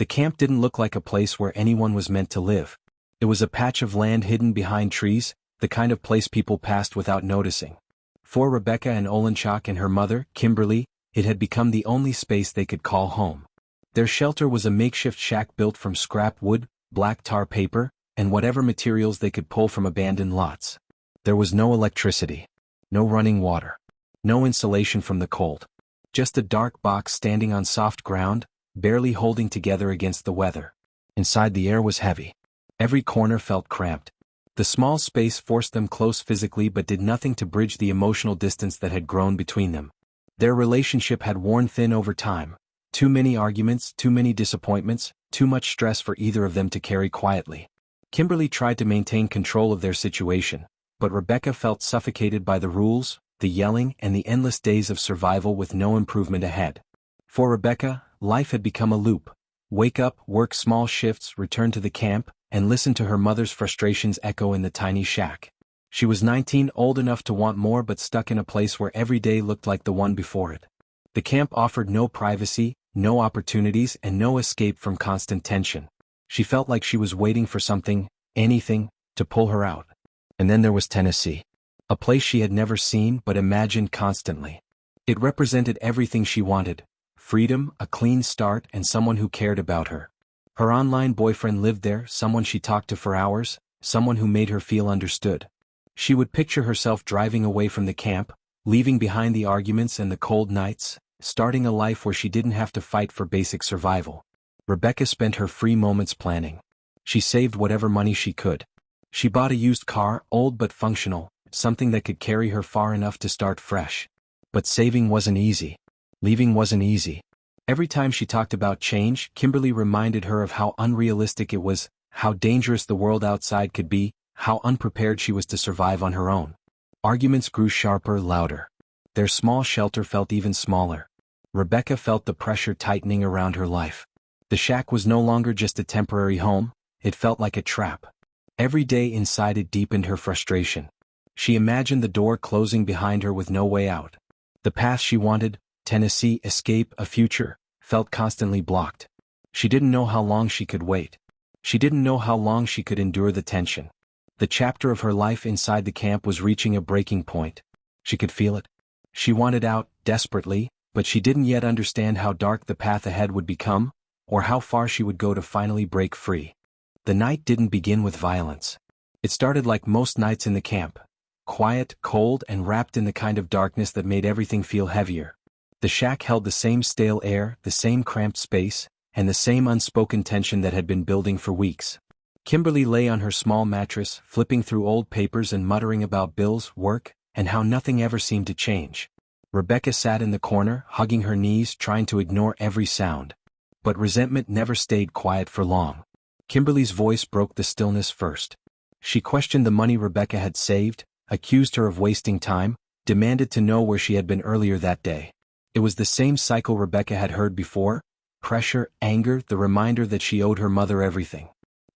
The camp didn't look like a place where anyone was meant to live. It was a patch of land hidden behind trees, the kind of place people passed without noticing. For Rebecca Anne Olenchock and her mother, Kimberly, it had become the only space they could call home. Their shelter was a makeshift shack built from scrap wood, black tar paper, and whatever materials they could pull from abandoned lots. There was no electricity, no running water, no insulation from the cold. Just a dark box standing on soft ground, barely holding together against the weather. Inside, the air was heavy. Every corner felt cramped. The small space forced them close physically but did nothing to bridge the emotional distance that had grown between them. Their relationship had worn thin over time. Too many arguments, too many disappointments, too much stress for either of them to carry quietly. Kimberly tried to maintain control of their situation, but Rebecca felt suffocated by the rules, the yelling, and the endless days of survival with no improvement ahead. For Rebecca, life had become a loop. Wake up, work small shifts, return to the camp, and listen to her mother's frustrations echo in the tiny shack. She was 19, old enough to want more but stuck in a place where every day looked like the one before it. The camp offered no privacy, no opportunities, and no escape from constant tension. She felt like she was waiting for something, anything, to pull her out. And then there was Tennessee. A place she had never seen but imagined constantly. It represented everything she wanted: freedom, a clean start, and someone who cared about her. Her online boyfriend lived there, someone she talked to for hours, someone who made her feel understood. She would picture herself driving away from the camp, leaving behind the arguments and the cold nights, starting a life where she didn't have to fight for basic survival. Rebecca spent her free moments planning. She saved whatever money she could. She bought a used car, old but functional, something that could carry her far enough to start fresh. But saving wasn't easy. Leaving wasn't easy. Every time she talked about change, Kimberly reminded her of how unrealistic it was, how dangerous the world outside could be, how unprepared she was to survive on her own. Arguments grew sharper, louder. Their small shelter felt even smaller. Rebecca felt the pressure tightening around her life. The shack was no longer just a temporary home, it felt like a trap. Every day inside it deepened her frustration. She imagined the door closing behind her with no way out. The path she wanted, Tennessee, escape, a future, felt constantly blocked. She didn't know how long she could wait. She didn't know how long she could endure the tension. The chapter of her life inside the camp was reaching a breaking point. She could feel it. She wanted out, desperately, but she didn't yet understand how dark the path ahead would become, or how far she would go to finally break free. The night didn't begin with violence. It started like most nights in the camp. Quiet, cold, and wrapped in the kind of darkness that made everything feel heavier. The shack held the same stale air, the same cramped space, and the same unspoken tension that had been building for weeks. Kimberly lay on her small mattress, flipping through old papers and muttering about bills, work, and how nothing ever seemed to change. Rebecca sat in the corner, hugging her knees, trying to ignore every sound. But resentment never stayed quiet for long. Kimberly's voice broke the stillness first. She questioned the money Rebecca had saved, accused her of wasting time, demanded to know where she had been earlier that day. It was the same cycle Rebecca had heard before: pressure, anger, the reminder that she owed her mother everything.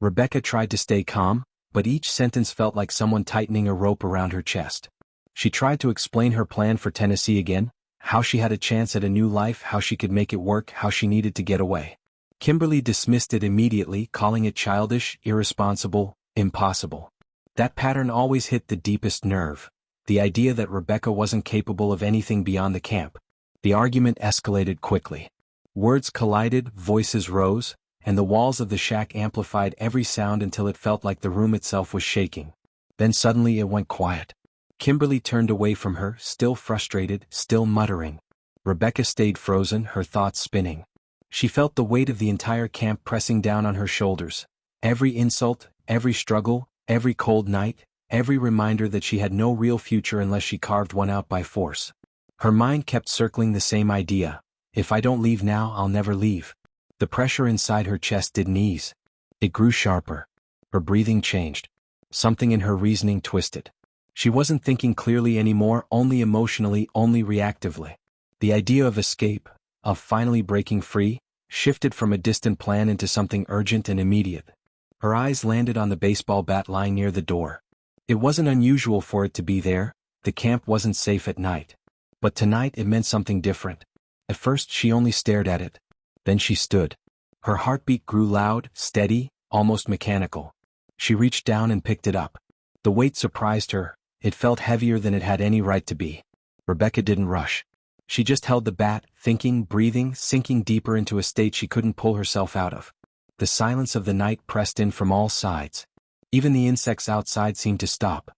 Rebecca tried to stay calm, but each sentence felt like someone tightening a rope around her chest. She tried to explain her plan for Tennessee again, how she had a chance at a new life, how she could make it work, how she needed to get away. Kimberly dismissed it immediately, calling it childish, irresponsible, impossible. That pattern always hit the deepest nerve. The idea that Rebecca wasn't capable of anything beyond the camp. The argument escalated quickly. Words collided, voices rose, and the walls of the shack amplified every sound until it felt like the room itself was shaking. Then suddenly it went quiet. Kimberly turned away from her, still frustrated, still muttering. Rebecca stayed frozen, her thoughts spinning. She felt the weight of the entire camp pressing down on her shoulders. Every insult, every struggle, every cold night, every reminder that she had no real future unless she carved one out by force. Her mind kept circling the same idea: if I don't leave now, I'll never leave. The pressure inside her chest didn't ease. It grew sharper. Her breathing changed. Something in her reasoning twisted. She wasn't thinking clearly anymore, only emotionally, only reactively. The idea of escape, of finally breaking free, shifted from a distant plan into something urgent and immediate. Her eyes landed on the baseball bat lying near the door. It wasn't unusual for it to be there. The camp wasn't safe at night. But tonight it meant something different. At first she only stared at it. Then she stood. Her heartbeat grew loud, steady, almost mechanical. She reached down and picked it up. The weight surprised her. It felt heavier than it had any right to be. Rebecca didn't rush. She just held the bat, thinking, breathing, sinking deeper into a state she couldn't pull herself out of. The silence of the night pressed in from all sides. Even the insects outside seemed to stop.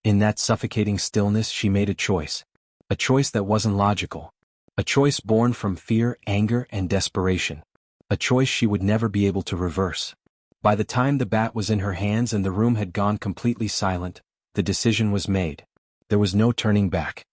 In that suffocating stillness she made a choice. A choice that wasn't logical. A choice born from fear, anger, and desperation. A choice she would never be able to reverse. By the time the bat was in her hands and the room had gone completely silent, the decision was made. There was no turning back.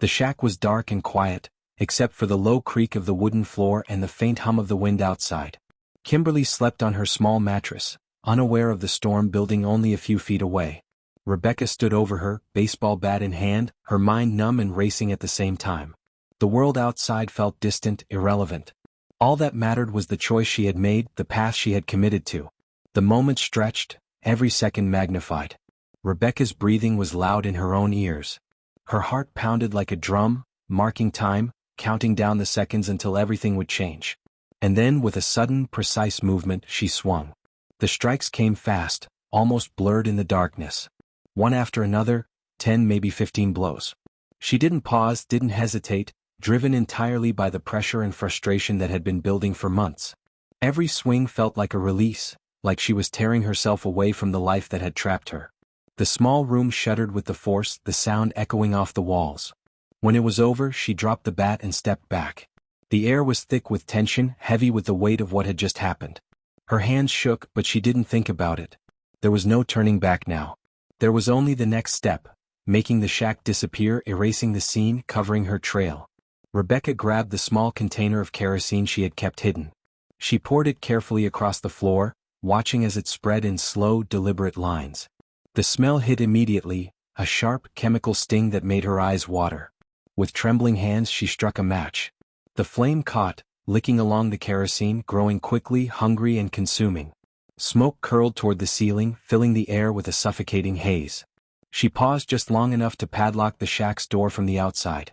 The shack was dark and quiet, except for the low creak of the wooden floor and the faint hum of the wind outside. Kimberly slept on her small mattress, unaware of the storm building only a few feet away. Rebecca stood over her, baseball bat in hand, her mind numb and racing at the same time. The world outside felt distant, irrelevant. All that mattered was the choice she had made, the path she had committed to. The moment stretched, every second magnified. Rebecca's breathing was loud in her own ears. Her heart pounded like a drum, marking time, counting down the seconds until everything would change. And then, with a sudden, precise movement, she swung. The strikes came fast, almost blurred in the darkness. One after another, 10, maybe 15 blows. She didn't pause, didn't hesitate, driven entirely by the pressure and frustration that had been building for months. Every swing felt like a release, like she was tearing herself away from the life that had trapped her. The small room shuddered with the force, the sound echoing off the walls. When it was over, she dropped the bat and stepped back. The air was thick with tension, heavy with the weight of what had just happened. Her hands shook, but she didn't think about it. There was no turning back now. There was only the next step, making the shack disappear, erasing the scene, covering her trail. Rebecca grabbed the small container of kerosene she had kept hidden. She poured it carefully across the floor, watching as it spread in slow, deliberate lines. The smell hit immediately, a sharp, chemical sting that made her eyes water. With trembling hands she struck a match. The flame caught, licking along the kerosene, growing quickly, hungry and consuming. Smoke curled toward the ceiling, filling the air with a suffocating haze. She paused just long enough to padlock the shack's door from the outside.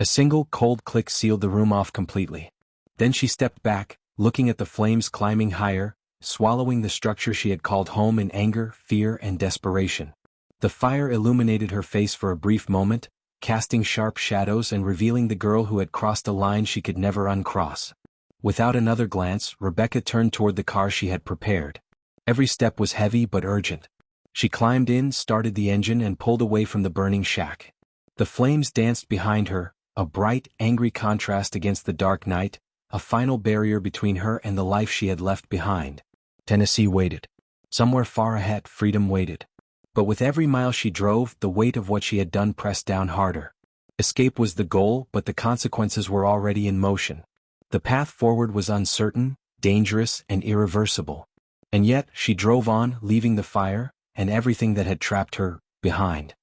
A single cold click sealed the room off completely. Then she stepped back, looking at the flames climbing higher, swallowing the structure she had called home in anger, fear, and desperation. The fire illuminated her face for a brief moment, casting sharp shadows and revealing the girl who had crossed a line she could never uncross. Without another glance, Rebecca turned toward the car she had prepared. Every step was heavy but urgent. She climbed in, started the engine, and pulled away from the burning shack. The flames danced behind her, a bright, angry contrast against the dark night, a final barrier between her and the life she had left behind. Tennessee waited. Somewhere far ahead, freedom waited. But with every mile she drove, the weight of what she had done pressed down harder. Escape was the goal, but the consequences were already in motion. The path forward was uncertain, dangerous, and irreversible. And yet, she drove on, leaving the fire, and everything that had trapped her, behind.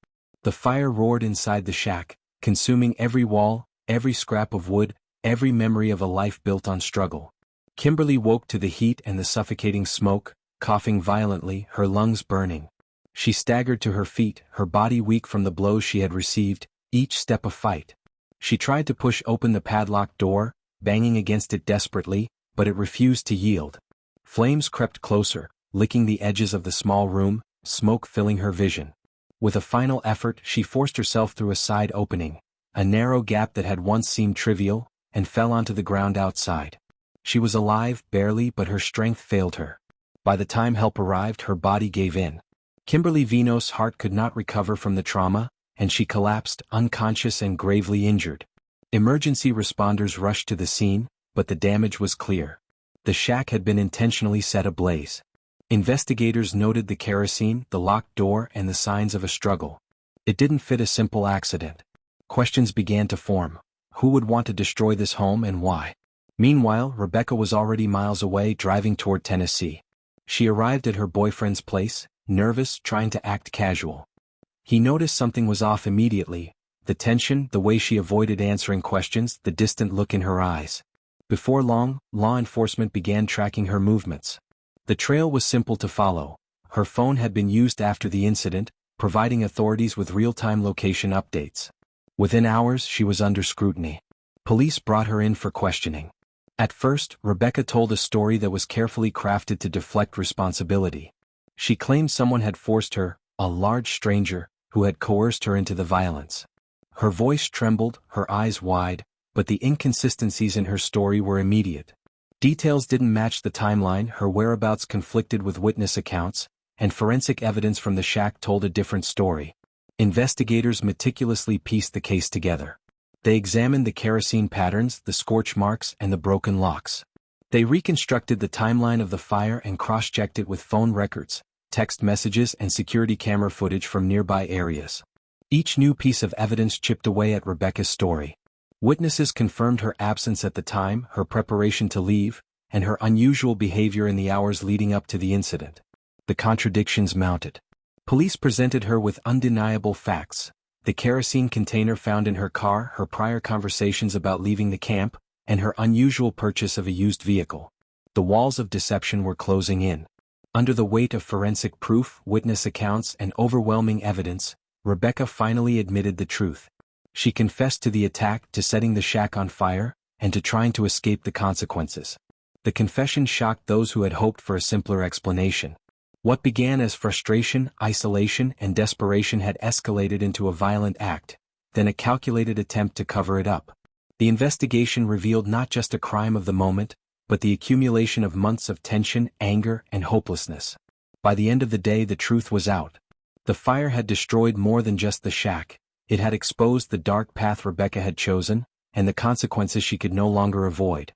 The fire roared inside the shack, consuming every wall, every scrap of wood, every memory of a life built on struggle. Kimberly woke to the heat and the suffocating smoke, coughing violently, her lungs burning. She staggered to her feet, her body weak from the blows she had received, each step a fight. She tried to push open the padlocked door, banging against it desperately, but it refused to yield. Flames crept closer, licking the edges of the small room, smoke filling her vision. With a final effort, she forced herself through a side opening, a narrow gap that had once seemed trivial, and fell onto the ground outside. She was alive, barely, but her strength failed her. By the time help arrived, her body gave in. Kimberly Venose's heart could not recover from the trauma, and she collapsed, unconscious and gravely injured. Emergency responders rushed to the scene, but the damage was clear. The shack had been intentionally set ablaze. Investigators noted the kerosene, the locked door, and the signs of a struggle. It didn't fit a simple accident. Questions began to form. Who would want to destroy this home and why? Meanwhile, Rebecca was already miles away, driving toward Tennessee. She arrived at her boyfriend's place, nervous, trying to act casual. He noticed something was off immediately, the tension, the way she avoided answering questions, the distant look in her eyes. Before long, law enforcement began tracking her movements. The trail was simple to follow. Her phone had been used after the incident, providing authorities with real-time location updates. Within hours, she was under scrutiny. Police brought her in for questioning. At first, Rebecca told a story that was carefully crafted to deflect responsibility. She claimed someone had forced her, a large stranger, who had coerced her into the violence. Her voice trembled, her eyes wide, but the inconsistencies in her story were immediate. Details didn't match the timeline, her whereabouts conflicted with witness accounts, and forensic evidence from the shack told a different story. Investigators meticulously pieced the case together. They examined the kerosene patterns, the scorch marks, and the broken locks. They reconstructed the timeline of the fire and cross-checked it with phone records, text messages, and security camera footage from nearby areas. Each new piece of evidence chipped away at Rebecca's story. Witnesses confirmed her absence at the time, her preparation to leave, and her unusual behavior in the hours leading up to the incident. The contradictions mounted. Police presented her with undeniable facts: the kerosene container found in her car, her prior conversations about leaving the camp, and her unusual purchase of a used vehicle. The walls of deception were closing in. Under the weight of forensic proof, witness accounts, and overwhelming evidence, Rebecca finally admitted the truth. She confessed to the attack, to setting the shack on fire, and to trying to escape the consequences. The confession shocked those who had hoped for a simpler explanation. What began as frustration, isolation, and desperation had escalated into a violent act, then a calculated attempt to cover it up. The investigation revealed not just a crime of the moment, but the accumulation of months of tension, anger, and hopelessness. By the end of the day, the truth was out. The fire had destroyed more than just the shack. It had exposed the dark path Rebecca had chosen, and the consequences she could no longer avoid.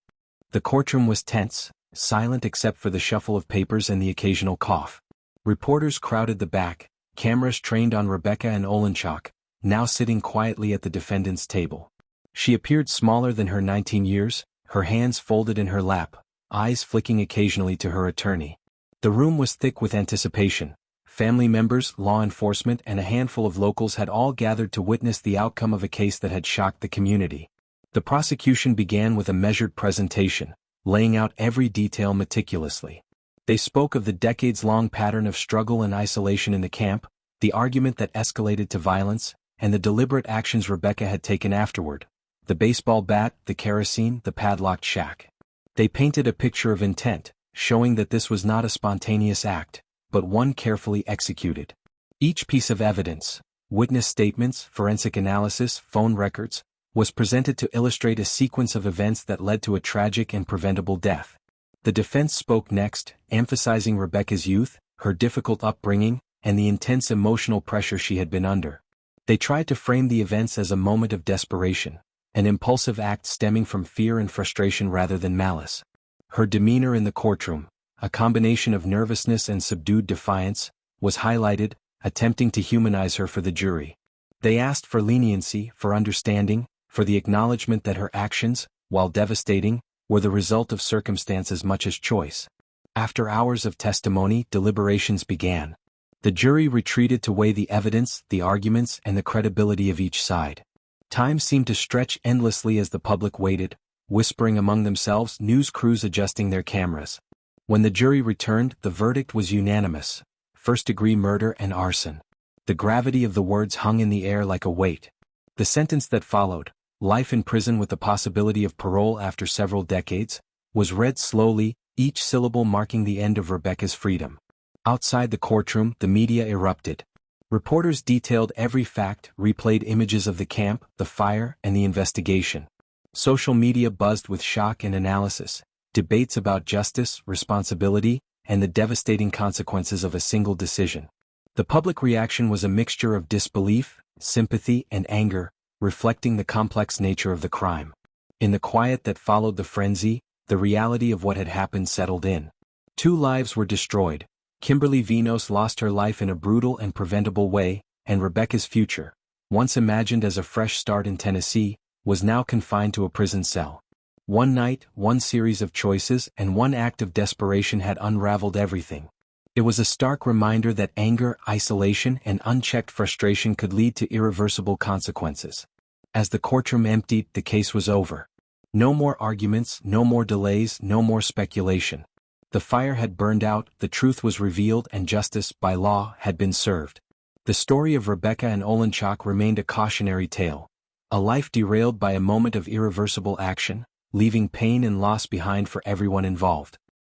The courtroom was tense, silent except for the shuffle of papers and the occasional cough. Reporters crowded the back, cameras trained on Rebecca Anne Olenchock, now sitting quietly at the defendant's table. She appeared smaller than her 19 years, her hands folded in her lap, eyes flicking occasionally to her attorney. The room was thick with anticipation. Family members, law enforcement, and a handful of locals had all gathered to witness the outcome of a case that had shocked the community. The prosecution began with a measured presentation, laying out every detail meticulously. They spoke of the decades-long pattern of struggle and isolation in the camp, the argument that escalated to violence, and the deliberate actions Rebecca had taken afterward: the baseball bat, the kerosene, the padlocked shack. They painted a picture of intent, showing that this was not a spontaneous act, but one carefully executed. Each piece of evidence, witness statements, forensic analysis, phone records, was presented to illustrate a sequence of events that led to a tragic and preventable death. The defense spoke next, emphasizing Rebecca's youth, her difficult upbringing, and the intense emotional pressure she had been under. They tried to frame the events as a moment of desperation, an impulsive act stemming from fear and frustration rather than malice. Her demeanor in the courtroom, a combination of nervousness and subdued defiance, was highlighted, attempting to humanize her for the jury. They asked for leniency, for understanding, for the acknowledgement that her actions, while devastating, were the result of circumstance as much as choice. After hours of testimony, deliberations began. The jury retreated to weigh the evidence, the arguments, and the credibility of each side. Time seemed to stretch endlessly as the public waited, whispering among themselves, news crews adjusting their cameras. When the jury returned, the verdict was unanimous: first-degree murder and arson. The gravity of the words hung in the air like a weight. The sentence that followed, life in prison with the possibility of parole after several decades, was read slowly, each syllable marking the end of Rebecca's freedom. Outside the courtroom, the media erupted. Reporters detailed every fact, replayed images of the camp, the fire, and the investigation. Social media buzzed with shock and analysis, debates about justice, responsibility, and the devastating consequences of a single decision. The public reaction was a mixture of disbelief, sympathy, and anger, reflecting the complex nature of the crime. In the quiet that followed the frenzy, the reality of what had happened settled in. 2 lives were destroyed. Kimberly Venose lost her life in a brutal and preventable way, and Rebecca's future, once imagined as a fresh start in Tennessee, was now confined to a prison cell. One night, one series of choices, and one act of desperation had unraveled everything. It was a stark reminder that anger, isolation, and unchecked frustration could lead to irreversible consequences. As the courtroom emptied, the case was over. No more arguments, no more delays, no more speculation. The fire had burned out, the truth was revealed, and justice, by law, had been served. The story of Rebecca Anne Olenchock remained a cautionary tale. A life derailed by a moment of irreversible action, leaving pain and loss behind for everyone involved.